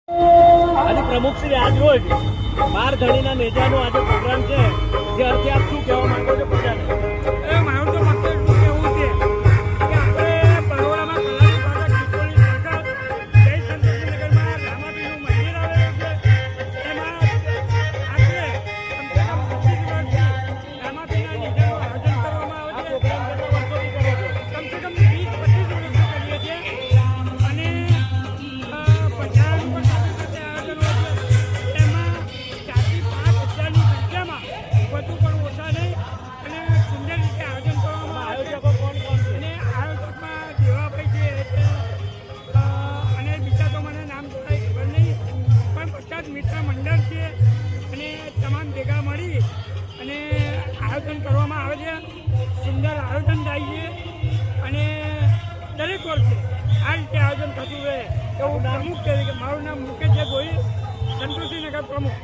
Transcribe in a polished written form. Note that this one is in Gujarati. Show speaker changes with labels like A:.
A: આજે પ્રમુખ શ્રી આજ રોજ 12 ધણીના નેજાનો આજે પ્રોગ્રામ છે, જે અર્થે આપ શું કહેવા માંગો છો પ્રજાને?
B: મારું તો મત એટલું કહેવું છે કે આપણે બરોડામાં કલારી પાટા ખીચોડી સર્કલ જય સંતોષીનગરમાં રામાપીરનું મંદિર આવેલું છે. એમાં આપણે કમસે કમ 25 વર્ષથી રામાપીરના નેજાનું આયોજન કરવામાં આવે છે. કમસે કમ 20-25 વર્ષથી કરીએ છીએ અને પંચાયતનું પણ આયોજન હોય છે. એમાં 4-5 હજારની સંખ્યામાં વધુ પણ ઓછા નહીં અને સુંદર રીતે આયોજન કરવામાં આવે છે. અને આયોજકમાં દેવાભાઈ છે અને બીજા તો મને નામ જોડાય ખબર નહીં, પણ 50 મિત્ર મંડળ છે અને તમામ ભેગા મળી અને આયોજન કરવામાં આવે છે. સુંદર આયોજન થાય છે અને દરેક વર્ષે આ રીતે આયોજન થતું રહે એવું પ્રમુખ તરીકે મારું નામ મુકેશ ગોહિલ, સંતોષીનગર પ્રમુખ.